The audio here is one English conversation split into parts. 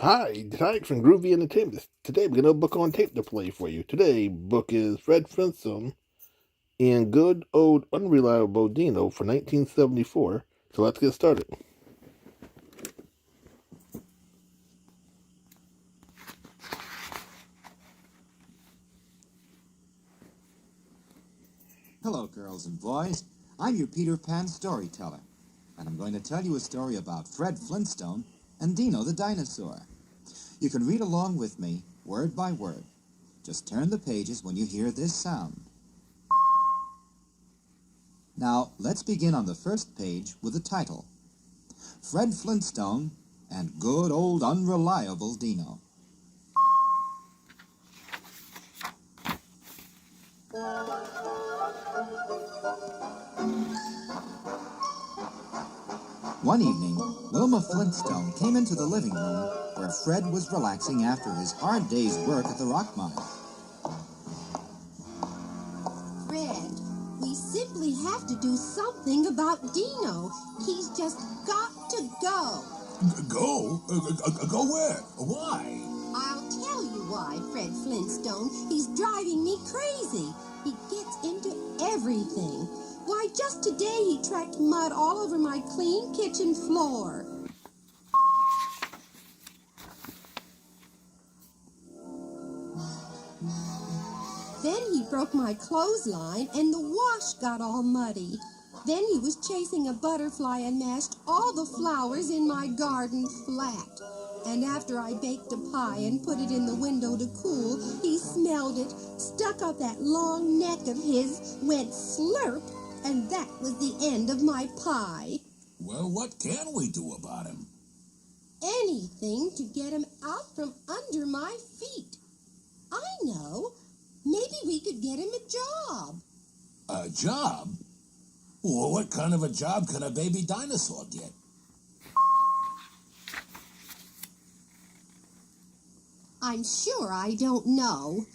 Hi, tonight from Groovy Entertainment. Today we're gonna book on tape to play for you. Today book is Fred Flintstone and Good Old Unreliable Dino for 1974. So let's get started. Hello, girls and boys. I'm your Peter Pan storyteller, and I'm going to tell you a story about Fred Flintstone and Dino the dinosaur. You can read along with me, word by word. Just turn the pages when you hear this sound. Now, let's begin on the first page with the title, Fred Flintstone and Good Old Unreliable Dino. One evening, Wilma Flintstone came into the living room where Fred was relaxing after his hard day's work at the rock mine. Fred, we simply have to do something about Dino. He's just got to go. Go? Go where? Why? I'll tell you why, Fred Flintstone. He's driving me crazy. He gets into everything. Why, just today he tracked mud all over my clean kitchen floor. Then he broke my clothesline and the wash got all muddy. Then he was chasing a butterfly and mashed all the flowers in my garden flat. And after I baked a pie and put it in the window to cool, he smelled it, stuck up that long neck of his, went slurp, and that was the end of my pie. Well, what can we do about him? Anything to get him out from under my feet. I know. Maybe we could get him a job. A job? Well, what kind of a job can a baby dinosaur get? I'm sure I don't know.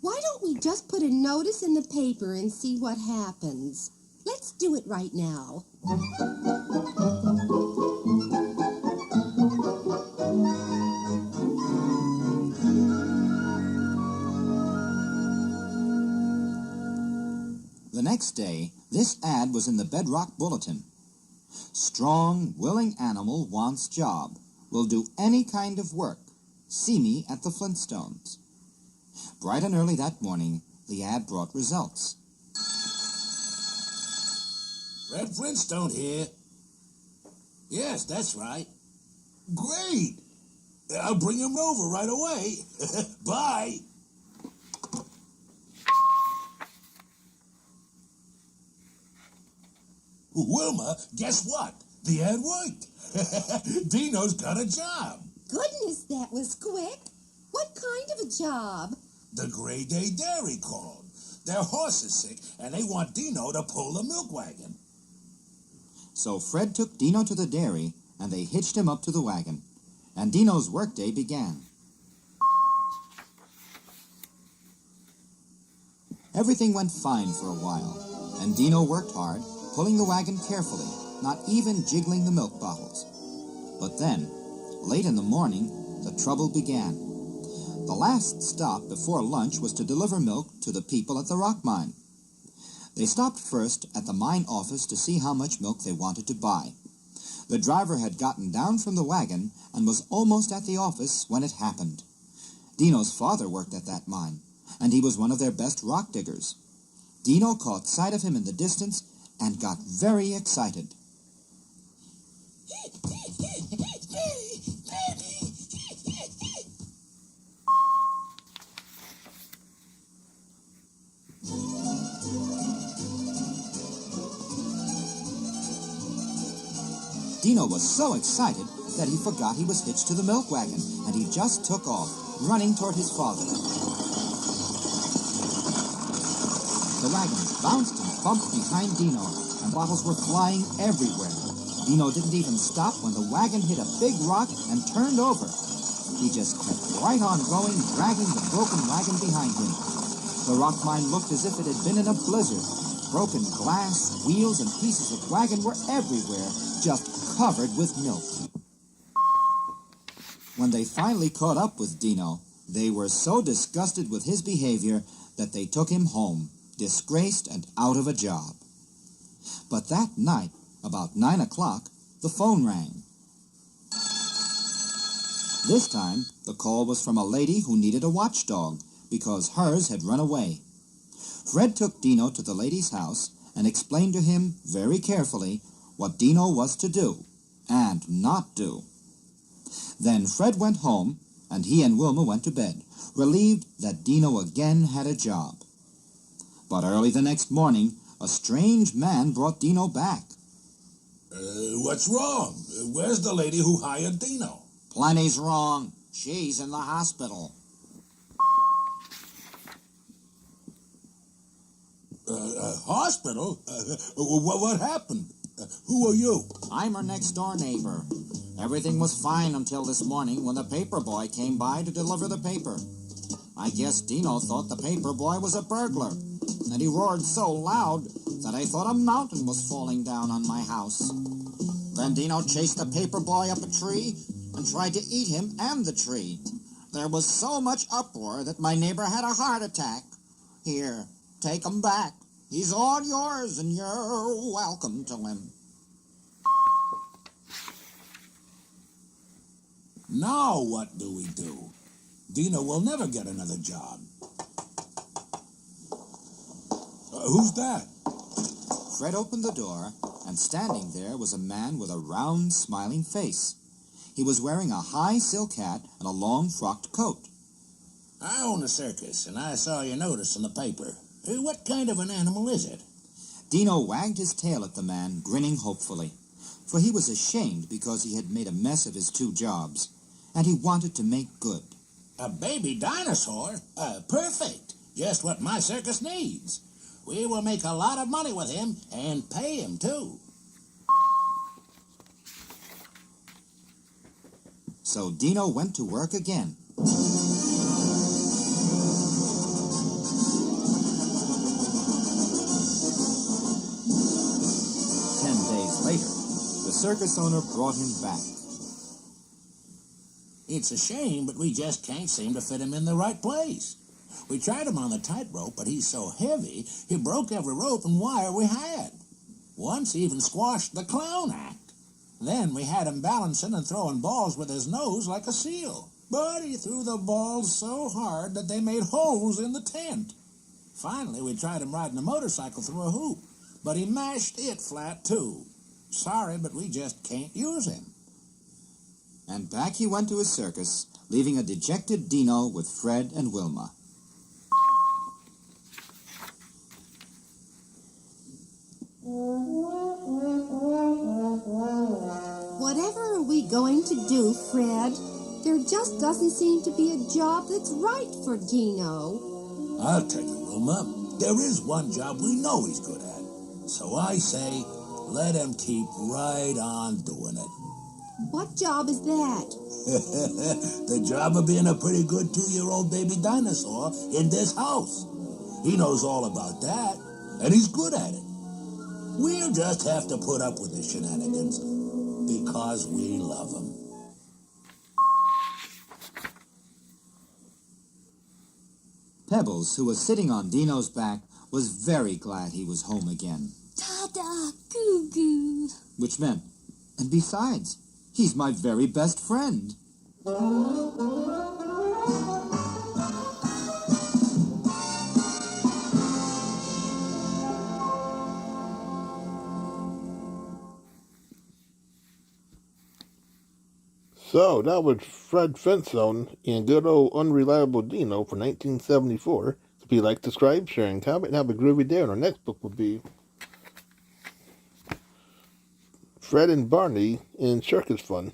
Why don't we just put a notice in the paper and see what happens? Let's do it right now. The next day, this ad was in the Bedrock Bulletin. Strong, willing animal wants job. Will do any kind of work. See me at the Flintstones. Bright and early that morning, the ad brought results. Fred Flintstone here. Yes, that's right. Great. I'll bring him over right away. Bye. Wilma, guess what? The ad worked. Dino's got a job. Goodness, that was quick. What kind of a job? The Gray Day Dairy called. Their horse is sick, and they want Dino to pull the milk wagon. So Fred took Dino to the dairy, and they hitched him up to the wagon. And Dino's workday began. Everything went fine for a while, and Dino worked hard, pulling the wagon carefully, not even jiggling the milk bottles. But then, late in the morning, the trouble began. The last stop before lunch was to deliver milk to the people at the rock mine. They stopped first at the mine office to see how much milk they wanted to buy. The driver had gotten down from the wagon and was almost at the office when it happened. Dino's father worked at that mine, and he was one of their best rock diggers. Dino caught sight of him in the distance and got very excited. Dino was so excited that he forgot he was hitched to the milk wagon, and he just took off, running toward his father. The wagon bounced and bumped behind Dino, and bottles were flying everywhere. Dino didn't even stop when the wagon hit a big rock and turned over. He just kept right on going, dragging the broken wagon behind him. The rock mine looked as if it had been in a blizzard. Broken glass, wheels, and pieces of wagon were everywhere, just covered with milk. When they finally caught up with Dino, they were so disgusted with his behavior that they took him home, disgraced and out of a job. But that night, about 9 o'clock, the phone rang. This time, the call was from a lady who needed a watchdog because hers had run away. Fred took Dino to the lady's house and explained to him very carefully what Dino was to do and not do. Then Fred went home, and he and Wilma went to bed, relieved that Dino again had a job. But early the next morning, a strange man brought Dino back. What's wrong? Where's the lady who hired Dino? Plenty's wrong. She's in the hospital. Hospital? What happened? Who are you? I'm her next-door neighbor. Everything was fine until this morning when the paper boy came by to deliver the paper. I guess Dino thought the paper boy was a burglar, and he roared so loud that I thought a mountain was falling down on my house. Then Dino chased the paper boy up a tree and tried to eat him and the tree. There was so much uproar that my neighbor had a heart attack. Here, take him back. He's all yours, and you're welcome to him. Now what do we do? Dino will never get another job. Who's that? Fred opened the door, and standing there was a man with a round, smiling face. He was wearing a high silk hat and a long frocked coat. I own a circus, and I saw your notice in the paper. What kind of an animal is it? Dino wagged his tail at the man, grinning hopefully, for he was ashamed because he had made a mess of his 2 jobs, and he wanted to make good. A baby dinosaur? Perfect. Just what my circus needs. We will make a lot of money with him and pay him, too. So Dino went to work again. 10 days later, the circus owner brought him back. It's a shame, but we just can't seem to fit him in the right place. We tried him on the tightrope, but he's so heavy, he broke every rope and wire we had. Once he even squashed the clown act. Then we had him balancing and throwing balls with his nose like a seal. But he threw the balls so hard that they made holes in the tent. Finally, we tried him riding a motorcycle through a hoop, but he mashed it flat, too. Sorry, but we just can't use him. And back he went to his circus, leaving a dejected Dino with Fred and Wilma. Whatever are we going to do, Fred? There just doesn't seem to be a job that's right for Dino. I'll tell you, Wilma, there is one job we know he's good at. So I say, let him keep right on doing it. What job is that? The job of being a pretty good 2-year-old baby dinosaur in this house. He knows all about that, and he's good at it. We'll just have to put up with his shenanigans because we love him. Pebbles, who was sitting on Dino's back, was very glad he was home again. Ta-da, goo-goo. Which meant, and besides, he's my very best friend. So, that was Fred Flintstone and good old unreliable Dino for 1974. So if you like, subscribe, share, and comment, and have a groovy day. And our next book will be Fred and Barney in Circus Fun.